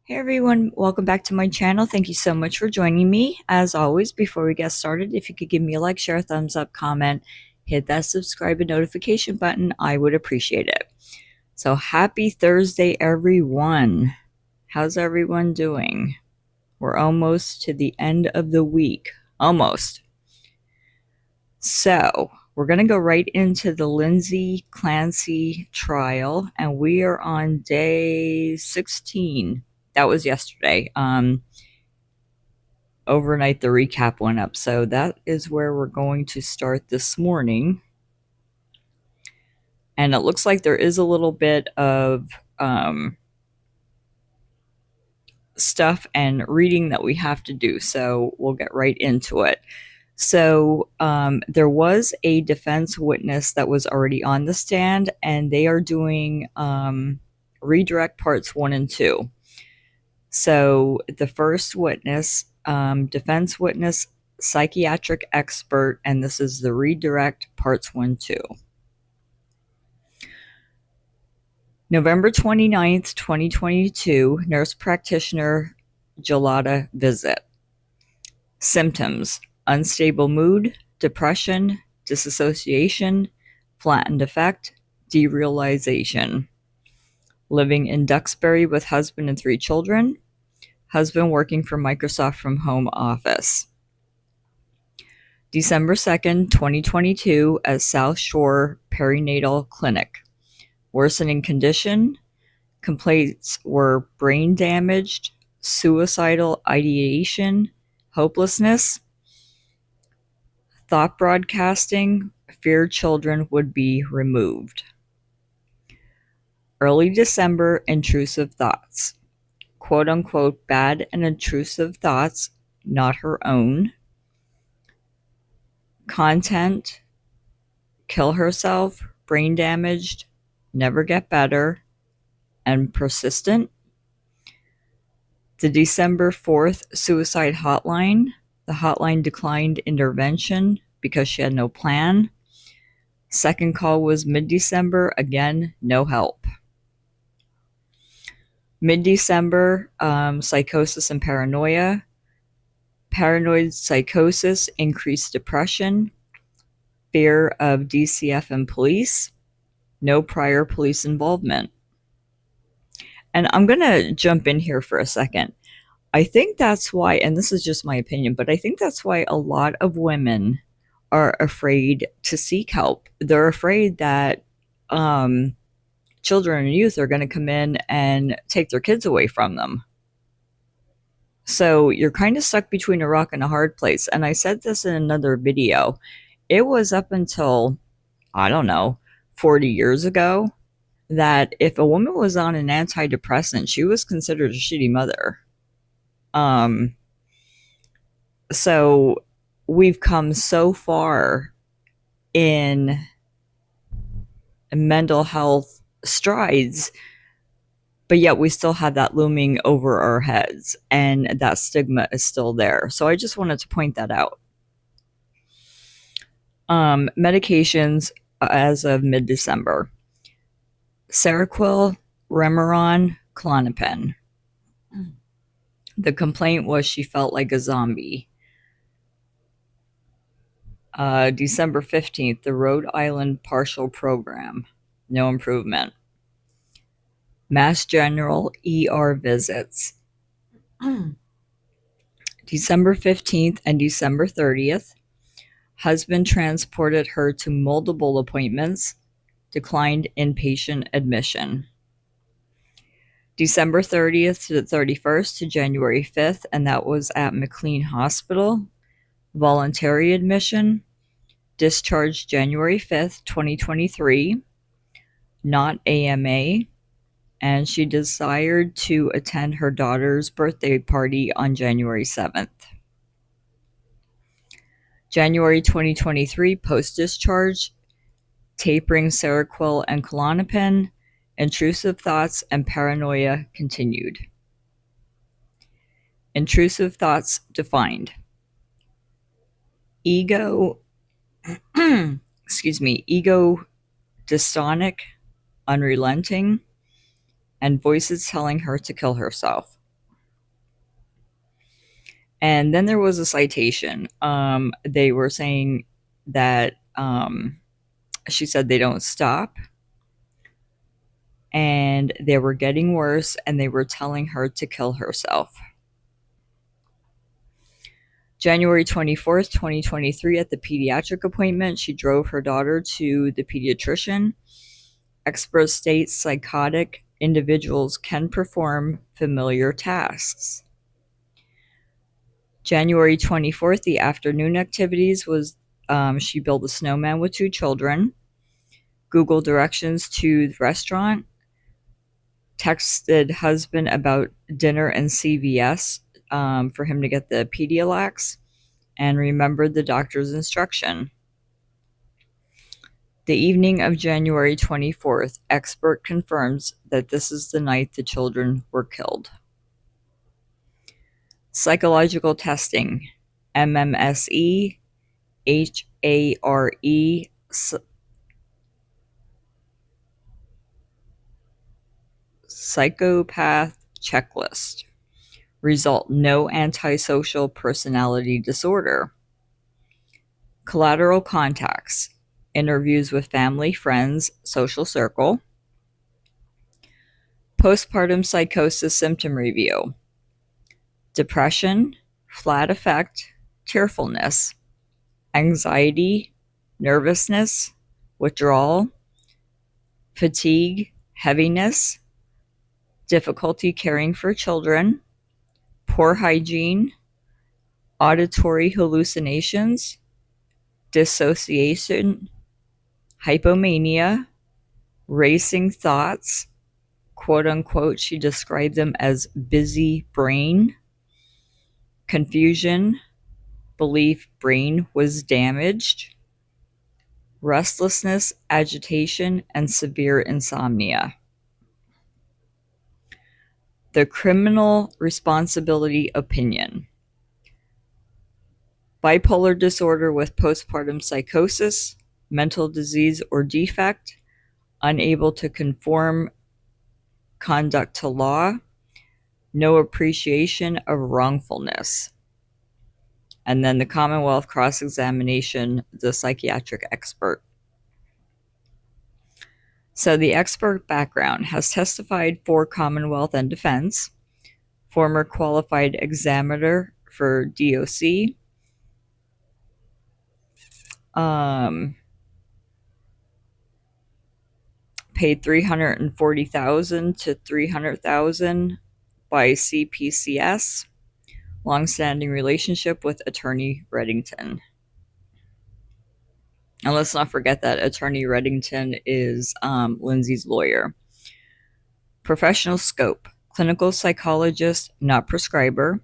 Hey everyone, welcome back to my channel. Thank you so much for joining me. As always, before we get started, if you could give me a like, share, a thumbs up, comment, hit that subscribe and notification button, I would appreciate it. So happy Thursday, everyone. How's everyone doing? We're almost to the end of the week. Almost. So we're going to go right into the Lindsay Clancy trial, and we are on day 16. That was yesterday. Overnight, the recap went up. So that is where we're going to start this morning. And it looks like there is a little bit of stuff and reading that we have to do. So we'll get right into it. So there was a defense witness that was already on the stand, and they are doing redirect parts 1 and 2. So the first witness, defense witness, psychiatric expert, and this is the redirect parts 1, 2. November 29th, 2022, nurse practitioner gelada visit. Symptoms: unstable mood, depression, disassociation, flattened affect, derealization. Living in Duxbury with husband and 3 children. Husband working for Microsoft from home office. December 2nd, 2022, at South Shore Perinatal Clinic. Worsening condition. Complaints were brain damaged, suicidal ideation, hopelessness, thought broadcasting, feared children would be removed. Early December, intrusive thoughts. Quote unquote, bad and intrusive thoughts, not her own. Content: kill herself, brain damaged, never get better, and persistent. The December 4th suicide hotline. The hotline declined intervention because she had no plan. Second call was mid-December. Again, no help. Mid-December, psychosis and paranoia. Paranoid psychosis, increased depression, fear of DCF and police, no prior police involvement. And I'm going to jump in here for a second. I think that's why, and this is just my opinion, but I think that's why a lot of women are afraid to seek help. They're afraid that children and youth are going to come in and take their kids away from them. So you're kind of stuck between a rock and a hard place. And I said this in another video. It was up until, I don't know, 40 years ago that if a woman was on an antidepressant, she was considered a shitty mother. So we've come so far in mental health strides, but yet we still have that looming over our heads, and that stigma is still there. So I just wanted to point that out. Medications as of mid-December: Seroquel, Remeron, Klonopin. The complaint was she felt like a zombie. December 15th, the Rhode Island partial program. No improvement. Mass General ER visits. December 15th and December 30th. Husband transported her to multiple appointments. Declined inpatient admission. December 30th to the 31st to January 5th, and that was at McLean Hospital. Voluntary admission. Discharged January 5th, 2023. Not AMA. And she desired to attend her daughter's birthday party on January 7th. January 2023, post-discharge, tapering Seroquel and Klonopin. Intrusive thoughts and paranoia continued. Intrusive thoughts defined: ego, ego dystonic, unrelenting, and voices telling her to kill herself. And then there was a citation. They were saying that she said they don't stop, and they were getting worse, and they were telling her to kill herself. January 24th, 2023, at the pediatric appointment, she drove her daughter to the pediatrician. Experts state psychotic individuals can perform familiar tasks. January 24th, the afternoon activities was she built a snowman with 2 children, Google directions to the restaurant, texted husband about dinner and CVS for him to get the Pedialax, and remembered the doctor's instruction. The evening of January 24th, expert confirms that this is the night the children were killed. Psychological testing, MMSE, HARE, psychopath checklist. Result: no antisocial personality disorder. Collateral contacts, interviews with family, friends, social circle. Postpartum psychosis symptom review. Depression, flat affect, tearfulness, anxiety, nervousness, withdrawal, fatigue, heaviness, difficulty caring for children, poor hygiene, auditory hallucinations, dissociation, hypomania, racing thoughts, quote unquote, she described them as busy brain, confusion, belief brain was damaged, restlessness, agitation, and severe insomnia. The criminal responsibility opinion. Bipolar disorder with postpartum psychosis, mental disease or defect, unable to conform conduct to law, no appreciation of wrongfulness. And then the Commonwealth cross-examination, the psychiatric expert. So the expert background: has testified for Commonwealth and defense, former qualified examiner for DOC, paid $340,000 to $300,000 by CPCS, long-standing relationship with Attorney Reddington. And let's not forget that Attorney Reddington is Lindsay's lawyer. Professional scope: clinical psychologist, not prescriber,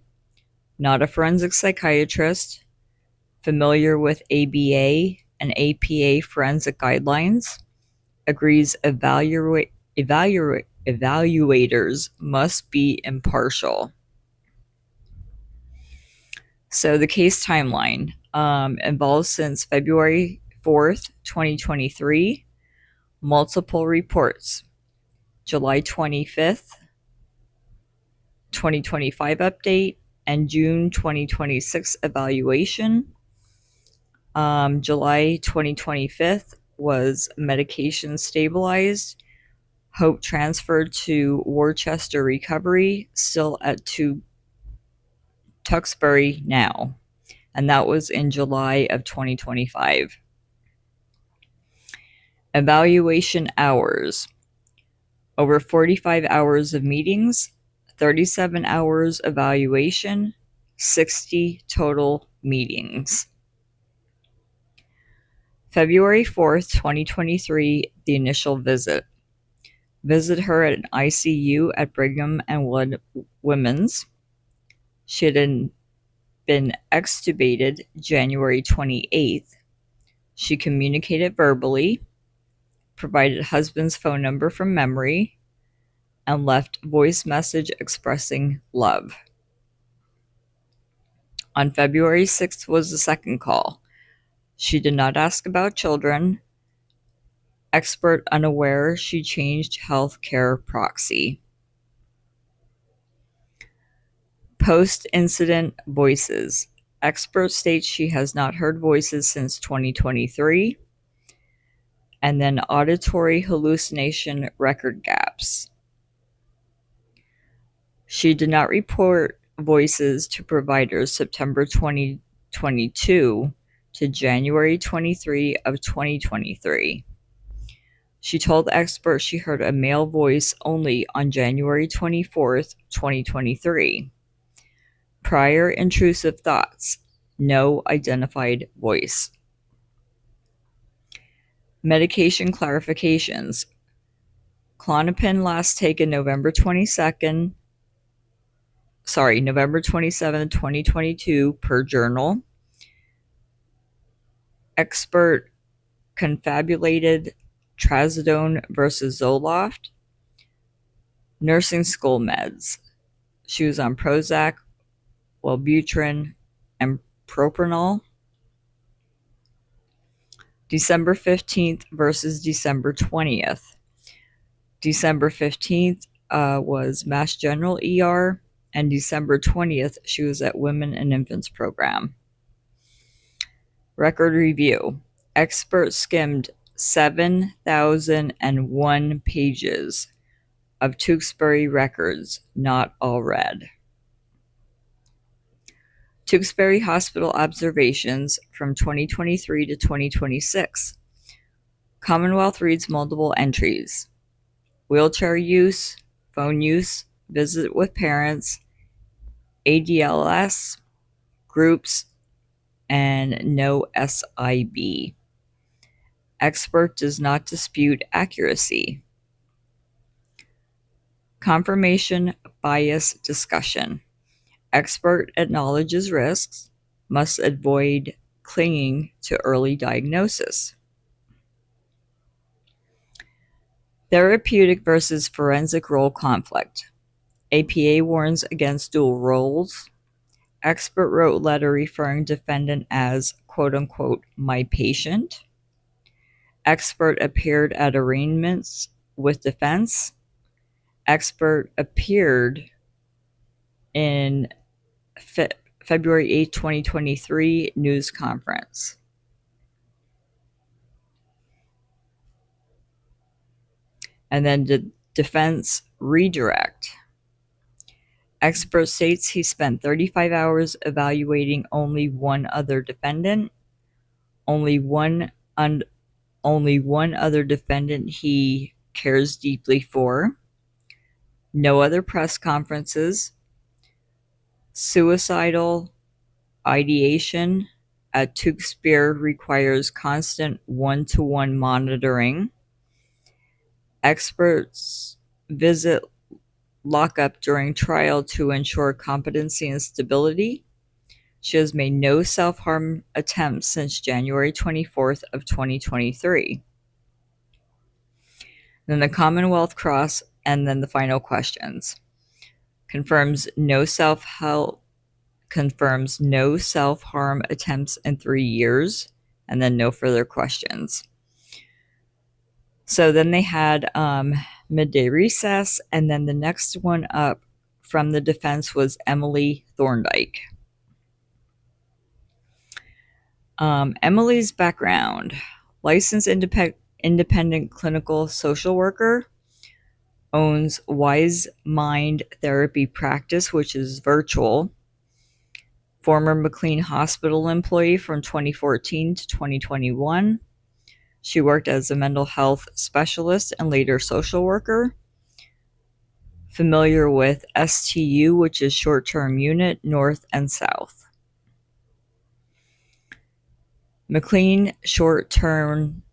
not a forensic psychiatrist, familiar with ABA and APA forensic guidelines, agrees evaluators must be impartial. So the case timeline involves since February 4th, 2023, multiple reports. July 25th, 2025 update, and June 2026 evaluation. July 2025 was medication stabilized, Hope transferred to Worcester Recovery, still at Tewksbury now, and that was in July of 2025. Evaluation hours: over 45 hours of meetings, 37 hours evaluation, 60 total meetings. February 4th, 2023, the initial visit. Visit her at an ICU at Brigham and Women's. She had been extubated January 28th. She communicated verbally, provided husband's phone number from memory, and left voice message expressing love. On February 6th was the second call. She did not ask about children. Expert unaware she changed healthcare proxy. Post-incident voices. Expert states she has not heard voices since 2023. And then auditory hallucination record gaps. She did not report voices to providers September 2022 to January 23 of 2023. She told experts she heard a male voice only on January 24th, 2023. Prior intrusive thoughts, no identified voice. Medication clarifications. Klonopin last taken November 27, 2022 per journal. Expert confabulated trazodone versus Zoloft. Nursing school meds. She was on Prozac, Wellbutrin, and propranolol. December 15th versus December 20th. December 15th was Mass General ER, and December 20th she was at Women and Infants program. Record review. Experts skimmed 7,001 pages of Tewksbury records, not all read. Tewksbury Hospital observations from 2023 to 2026. Commonwealth reads multiple entries. Wheelchair use, phone use, visit with parents, ADLS, groups, and no SIB. Expert does not dispute accuracy. Confirmation bias discussion. Expert acknowledges risks, must avoid clinging to early diagnosis. Therapeutic versus forensic role conflict. APA warns against dual roles. Expert wrote letter referring defendant as quote-unquote my patient. Expert appeared at arraignments with defense. Expert appeared in February 8, 2023 news conference. And then the defense redirect. Expert states he spent 35 hours evaluating only one other defendant, only one other defendant he cares deeply for, no other press conferences, suicidal ideation at Tewksbury requires constant one-to-one monitoring. Experts visit lockup during trial to ensure competency and stability. She has made no self-harm attempts since January 24th of 2023. Then the Commonwealth Cross, and then the final questions. Confirms no self-harm attempts in 3 years, and then no further questions. So then they had midday recess, and then the next one up from the defense was Emily Thorndike. Emily's background: licensed independent clinical social worker, owns Wise Mind Therapy Practice, which is virtual, former McLean Hospital employee from 2014 to 2021. She worked as a mental health specialist and later social worker. Familiar with STU, which is short-term unit, North and South. McLean short-term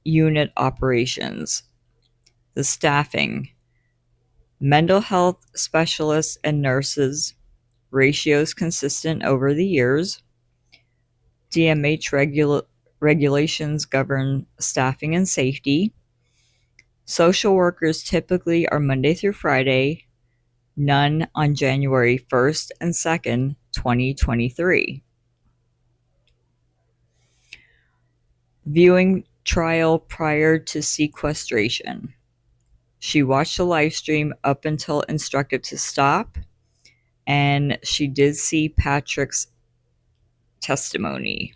unit operations. The staffing. Mental health specialists and nurses. Ratios consistent over the years. DMH regulations govern staffing and safety. Social workers typically are Monday through Friday, none on January 1st and 2nd, 2023. Viewing trial prior to sequestration. She watched the live stream up until instructed to stop and she did see Patrick's testimony.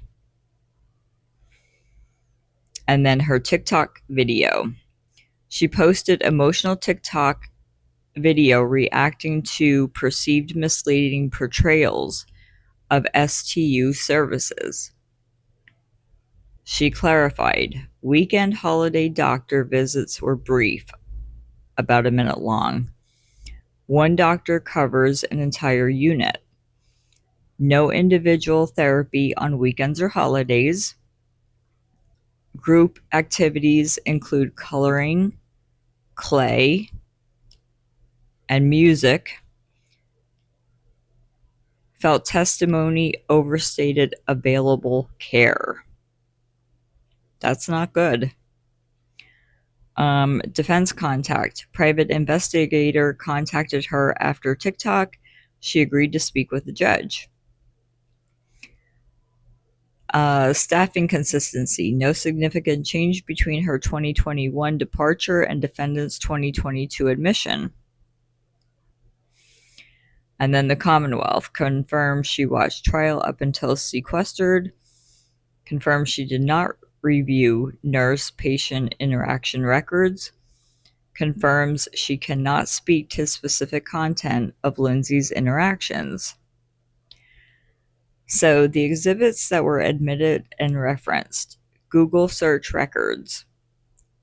And then her TikTok video. She posted emotional TikTok video reacting to perceived misleading portrayals of STU services. She clarified, weekend holiday doctor visits were brief, about a minute long. One doctor covers an entire unit. No individual therapy on weekends or holidays. Group activities include coloring, clay, and music. Felt testimony overstated available care. That's not good. Defense contact. Private investigator contacted her after TikTok. She agreed to speak with the judge. Staffing consistency. No significant change between her 2021 departure and defendant's 2022 admission. And then the Commonwealth confirmed she watched trial up until sequestered. Confirmed she did not review nurse-patient interaction records. Confirms she cannot speak to specific content of Lindsay's interactions. So the exhibits that were admitted and referenced: Google search records,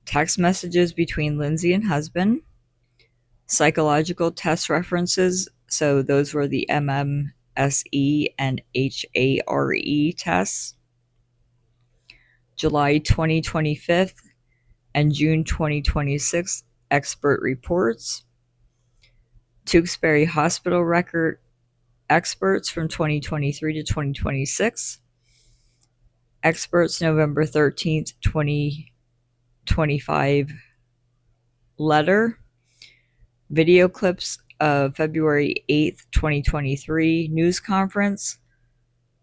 text messages between Lindsay and husband, psychological test references, so those were the MMSE and HARE tests, July 2025 and June 2026 expert reports, Tewksbury Hospital record experts from 2023 to 2026, experts November 13th, 2025 letter, video clips of February 8th, 2023 news conference,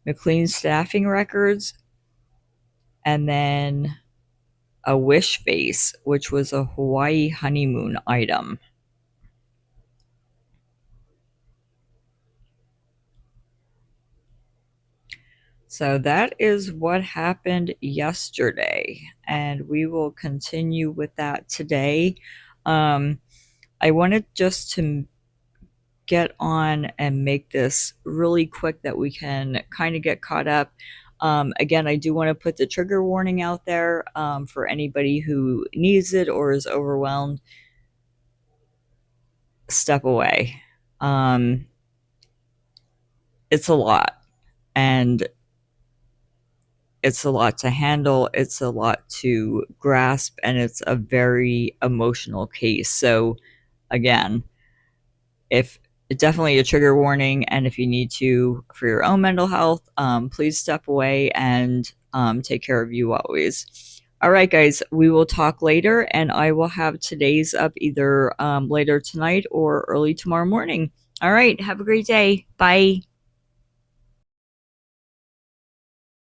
McLean staffing records, and then a wish face, which was a Hawaii honeymoon item. So that is what happened yesterday, and we will continue with that today. I wanted just to get on and make this really quick that we can kind of get caught up. Again, I do want to put the trigger warning out there for anybody who needs it or is overwhelmed. Step away. It's a lot, and it's a lot to handle. It's a lot to grasp, and it's a very emotional case. So again, if definitely a trigger warning, and if you need to for your own mental health, please step away and take care of you always. All right, guys, we will talk later, and I will have today's up either later tonight or early tomorrow morning. All right, have a great day. Bye.